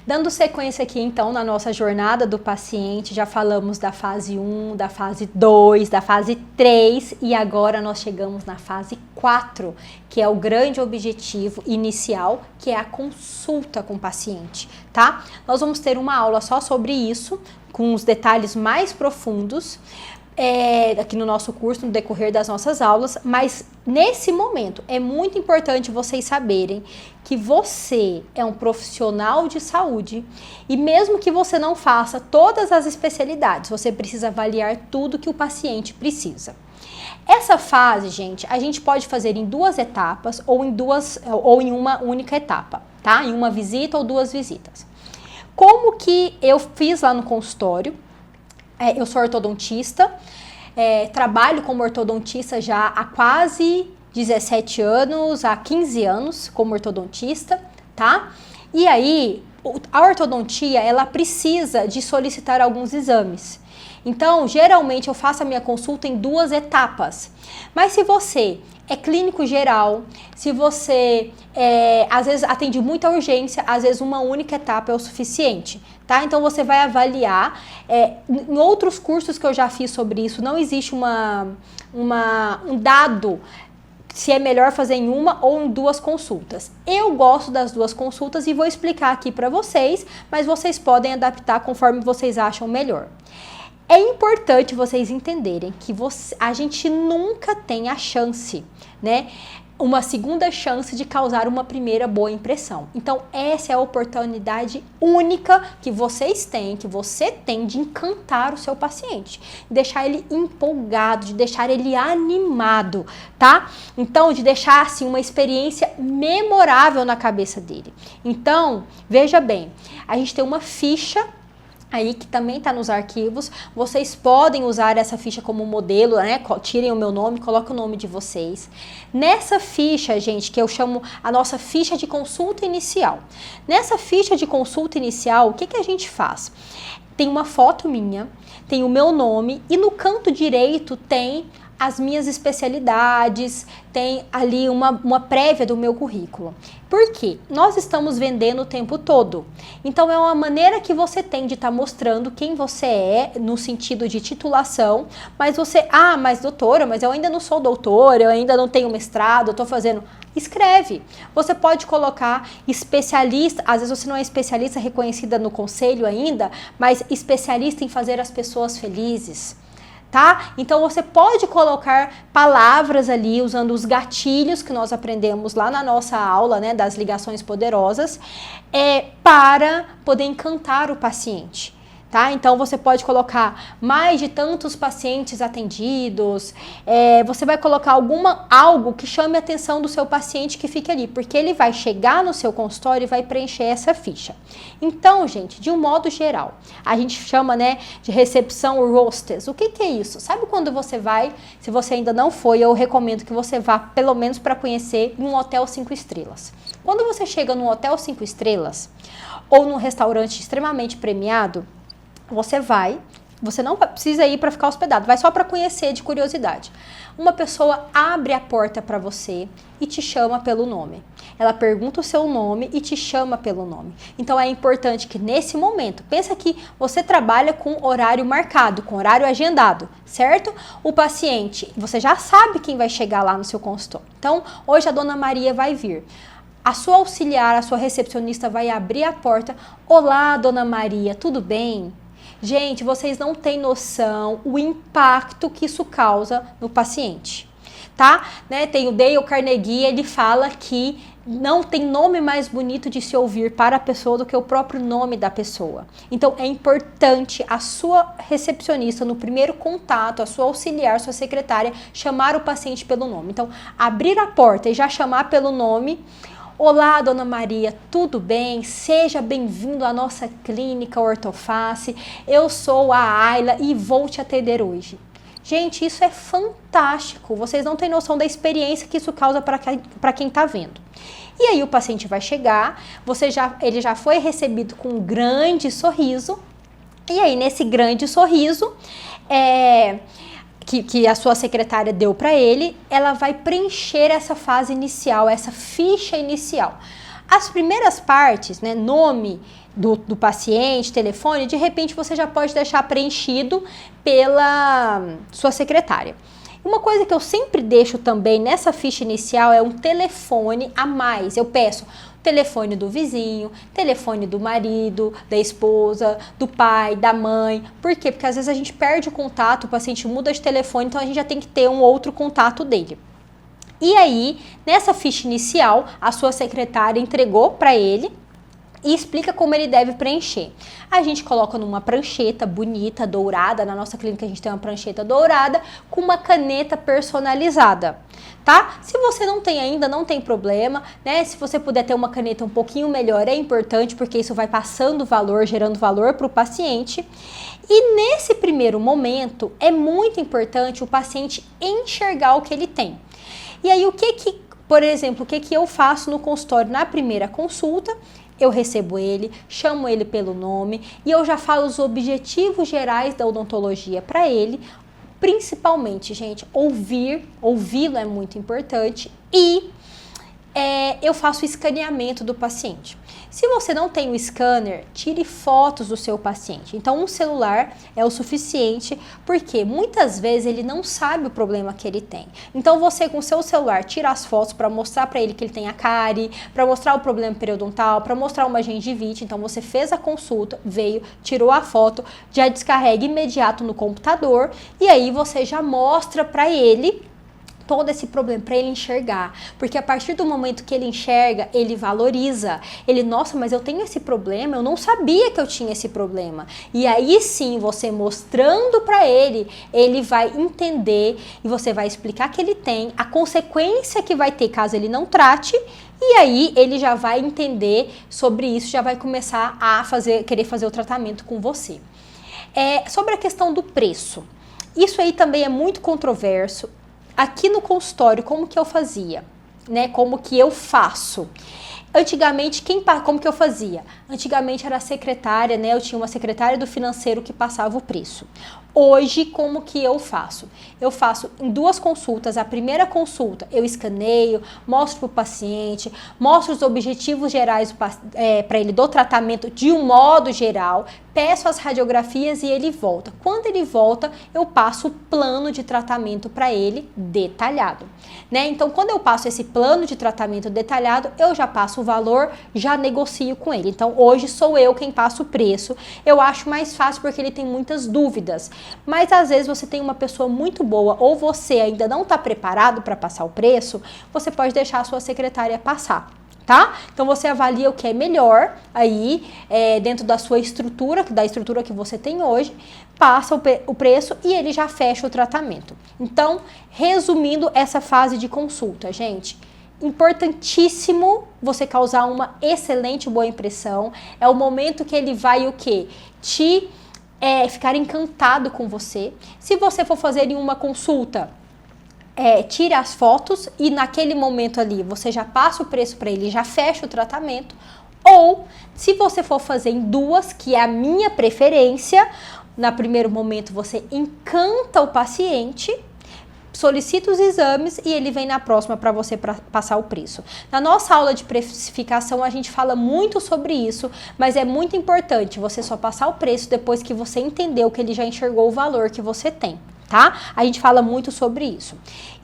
Dando sequência aqui, então, na nossa jornada do paciente, já falamos da fase 1, da fase 2, da fase 3 e agora nós chegamos na fase 4, que é o grande objetivo inicial, que é a consulta com o paciente, tá? Nós vamos ter uma aula só sobre isso, com os detalhes mais profundos, aqui no nosso curso, no decorrer das nossas aulas, mas nesse momento é muito importante vocês saberem que você é um profissional de saúde e mesmo que você não faça todas as especialidades, você precisa avaliar tudo que o paciente precisa. Essa fase, gente, a gente pode fazer em 2 etapas ou em uma única etapa, tá? Em uma visita ou 2 visitas. Como que eu fiz lá no consultório? Eu sou ortodontista, trabalho como ortodontista já há quase 17 anos, há 15 anos como ortodontista, tá? E aí, a ortodontia, ela precisa de solicitar alguns exames. Então, geralmente eu faço a minha consulta em 2 etapas. Mas se você é clínico geral, se você às vezes atende muita urgência, às vezes uma única etapa é o suficiente, tá? Então você vai avaliar, em outros cursos que eu já fiz sobre isso, não existe um dado se é melhor fazer em uma ou em 2 consultas. Eu gosto das 2 consultas e vou explicar aqui para vocês, mas vocês podem adaptar conforme vocês acham melhor. É importante vocês entenderem que a gente nunca tem a chance, né? Uma segunda chance de causar uma primeira boa impressão. Então, essa é a oportunidade única que vocês têm, que você tem de encantar o seu paciente, de deixar ele empolgado, de deixar ele animado, tá? Então, de deixar, assim, uma experiência memorável na cabeça dele. Então, veja bem, a gente tem uma ficha aí que também está nos arquivos, vocês podem usar essa ficha como modelo, né? Tirem o meu nome, coloquem o nome de vocês. Nessa ficha, gente, que eu chamo a nossa ficha de consulta inicial. Nessa ficha de consulta inicial, o que que a gente faz? Tem uma foto minha, tem o meu nome e no canto direito tem as minhas especialidades, tem ali uma prévia do meu currículo. Por quê? Nós estamos vendendo o tempo todo. Então, é uma maneira que você tem de estar mostrando quem você é, no sentido de titulação, mas você, mas doutora, mas eu ainda não sou doutora, eu ainda não tenho mestrado, eu estou fazendo... Escreve. Você pode colocar especialista, às vezes você não é especialista reconhecida no conselho ainda, mas especialista em fazer as pessoas felizes. Tá? Então você pode colocar palavras ali usando os gatilhos que nós aprendemos lá na nossa aula, né, das ligações poderosas, para poder encantar o paciente. Tá? Então você pode colocar mais de tantos pacientes atendidos, você vai colocar algo que chame a atenção do seu paciente que fique ali, porque ele vai chegar no seu consultório e vai preencher essa ficha. Então, gente, de um modo geral, a gente chama, né, de recepção hostess. O que que é isso? Sabe quando você vai, se você ainda não foi, eu recomendo que você vá pelo menos para conhecer um hotel 5 estrelas. Quando você chega num hotel 5 estrelas ou num restaurante extremamente premiado, você não precisa ir para ficar hospedado, vai só para conhecer de curiosidade. Uma pessoa abre a porta para você e te chama pelo nome. Ela pergunta o seu nome e te chama pelo nome. Então é importante que nesse momento, pensa que você trabalha com horário marcado, com horário agendado, certo? O paciente, você já sabe quem vai chegar lá no seu consultório. Então, hoje a dona Maria vai vir. A sua auxiliar, a sua recepcionista vai abrir a porta. Olá, dona Maria, tudo bem? Gente, vocês não têm noção o impacto que isso causa no paciente, tá? Né? Tem o Dale Carnegie, ele fala que não tem nome mais bonito de se ouvir para a pessoa do que o próprio nome da pessoa. Então, é importante a sua recepcionista, no primeiro contato, a sua auxiliar, sua secretária, chamar o paciente pelo nome. Então, abrir a porta e já chamar pelo nome. Olá, dona Maria, tudo bem? Seja bem-vindo à nossa clínica Ortoface. Eu sou a Ayla e vou te atender hoje. Gente, isso é fantástico. Vocês não têm noção da experiência que isso causa para quem está vendo. E aí o paciente vai chegar, ele já foi recebido com um grande sorriso. E aí, nesse grande sorriso, que a sua secretária deu para ele, ela vai preencher essa fase inicial, essa ficha inicial. As primeiras partes, né, nome, do paciente, telefone, de repente você já pode deixar preenchido pela sua secretária. Uma coisa que eu sempre deixo também nessa ficha inicial é um telefone a mais. Eu peço telefone do vizinho, telefone do marido, da esposa, do pai, da mãe. Por quê? Porque às vezes a gente perde o contato, o paciente muda de telefone, então a gente já tem que ter um outro contato dele. E aí, nessa ficha inicial, a sua secretária entregou para ele e explica como ele deve preencher. A gente coloca numa prancheta bonita, dourada. Na nossa clínica a gente tem uma prancheta dourada com uma caneta personalizada, tá? Se você não tem ainda, não tem problema, né? Se você puder ter uma caneta um pouquinho melhor, é importante, porque isso vai passando valor, gerando valor para o paciente. E nesse primeiro momento, é muito importante o paciente enxergar o que ele tem. E aí, por exemplo, o que eu faço no consultório na primeira consulta? Eu recebo ele, chamo ele pelo nome e eu já falo os objetivos gerais da odontologia para ele. Principalmente, gente, ouvi-lo é muito importante e eu faço o escaneamento do paciente. Se você não tem o scanner, tire fotos do seu paciente. Então, um celular é o suficiente, porque muitas vezes ele não sabe o problema que ele tem. Então, você com o seu celular tira as fotos para mostrar para ele que ele tem a cárie, para mostrar o problema periodontal, para mostrar uma gengivite. Então, você fez a consulta, veio, tirou a foto, já descarrega imediato no computador e aí você já mostra para ele todo esse problema, para ele enxergar, porque a partir do momento que ele enxerga, ele valoriza, nossa, mas eu tenho esse problema, eu não sabia que eu tinha esse problema, e aí sim, você mostrando para ele, ele vai entender, e você vai explicar que ele tem, a consequência que vai ter caso ele não trate, e aí ele já vai entender sobre isso, já vai começar a querer fazer o tratamento com você. Sobre a questão do preço, isso aí também é muito controverso. Aqui no consultório, como que eu fazia, né? Como que eu faço? Antigamente, como que eu fazia? Antigamente era a secretária, né? Eu tinha uma secretária do financeiro que passava o preço. Hoje, como que eu faço? Eu faço em 2 consultas. A primeira consulta, eu escaneio, mostro para o paciente, mostro os objetivos gerais para ele do tratamento de um modo geral, peço as radiografias e ele volta. Quando ele volta, eu passo o plano de tratamento para ele detalhado, né? Então, quando eu passo esse plano de tratamento detalhado, eu já passo o valor, já negocio com ele. Então, hoje sou eu quem passa o preço. Eu acho mais fácil porque ele tem muitas dúvidas. Mas às vezes você tem uma pessoa muito boa ou você ainda não está preparado para passar o preço, você pode deixar a sua secretária passar, tá? Então você avalia o que é melhor aí dentro da sua estrutura, da estrutura que você tem hoje, passa o preço e ele já fecha o tratamento. Então, resumindo essa fase de consulta, gente, importantíssimo você causar uma excelente boa impressão. É o momento que ele vai o quê? Ficar encantado com você. Se você for fazer em uma consulta, tire as fotos e naquele momento ali você já passa o preço para ele, já fecha o tratamento. Ou, se você for fazer em 2, que é a minha preferência, no primeiro momento você encanta o paciente, solicita os exames e ele vem na próxima para você passar o preço. Na nossa aula de precificação a gente fala muito sobre isso, mas é muito importante você só passar o preço depois que você entendeu que ele já enxergou o valor que você tem, tá? A gente fala muito sobre isso.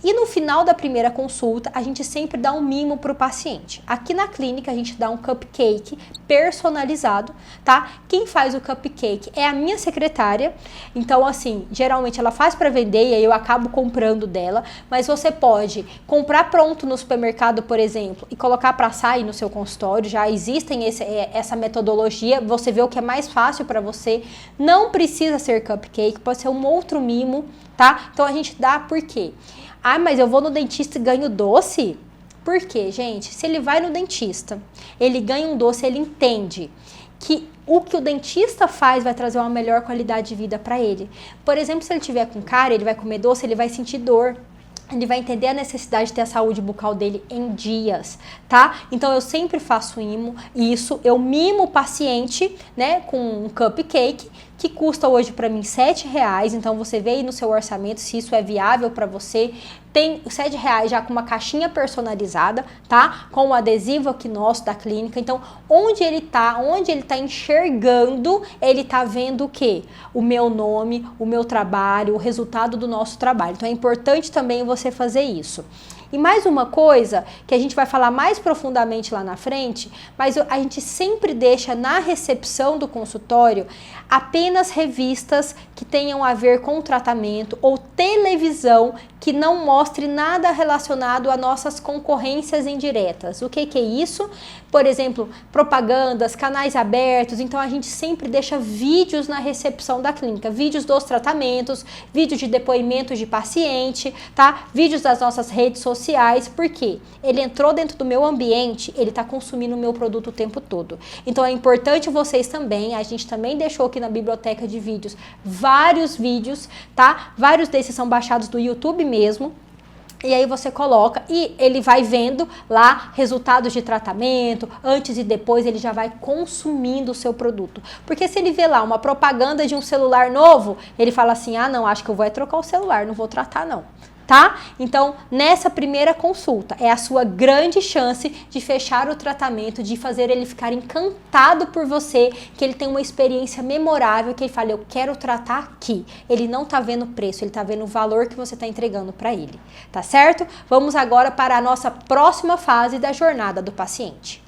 E no final da primeira consulta, a gente sempre dá um mimo para o paciente. Aqui na clínica, a gente dá um cupcake personalizado, tá? Quem faz o cupcake é a minha secretária. Então, assim, geralmente ela faz para vender e aí eu acabo comprando dela. Mas você pode comprar pronto no supermercado, por exemplo, e colocar para sair no seu consultório. Já existem essa metodologia. Você vê o que é mais fácil para você. Não precisa ser cupcake, pode ser um outro mimo, tá? Então, a gente dá por quê? Ah, mas eu vou no dentista e ganho doce? Por quê, gente? Se ele vai no dentista, ele ganha um doce, ele entende que o que o dentista faz vai trazer uma melhor qualidade de vida para ele. Por exemplo, se ele tiver com cárie, ele vai comer doce, ele vai sentir dor. Ele vai entender a necessidade de ter a saúde bucal dele em dias, tá? Então, eu sempre faço isso, eu mimo o paciente, né, com um cupcake, que custa hoje para mim R$7. Então, você vê aí no seu orçamento se isso é viável para você. tem os R$7 já com uma caixinha personalizada, tá? Com o adesivo aqui nosso da clínica. Então, onde ele tá enxergando, ele tá vendo o quê? O meu nome, o meu trabalho, o resultado do nosso trabalho. Então, é importante também você fazer isso. E mais uma coisa que a gente vai falar mais profundamente lá na frente, mas a gente sempre deixa na recepção do consultório apenas revistas que tenham a ver com o tratamento ou televisão que não mostre nada relacionado a nossas concorrências indiretas. O que é isso? Por exemplo, propagandas, canais abertos. Então a gente sempre deixa vídeos na recepção da clínica, vídeos dos tratamentos, vídeos de depoimentos de paciente, tá? Vídeos das nossas redes sociais, porque ele entrou dentro do meu ambiente, ele está consumindo o meu produto o tempo todo. Então é importante vocês também, a gente também deixou aqui na biblioteca de vídeos vários vídeos, tá? Vários desses são baixados do YouTube mesmo. E aí você coloca e ele vai vendo lá resultados de tratamento, antes e depois ele já vai consumindo o seu produto. Porque se ele vê lá uma propaganda de um celular novo, ele fala assim, ah não, acho que eu vou trocar o celular, não vou tratar não. Tá? Então, nessa primeira consulta, é a sua grande chance de fechar o tratamento, de fazer ele ficar encantado por você, que ele tem uma experiência memorável, que ele fala, eu quero tratar aqui. Ele não tá vendo o preço, ele tá vendo o valor que você tá entregando para ele, tá certo? Vamos agora para a nossa próxima fase da jornada do paciente.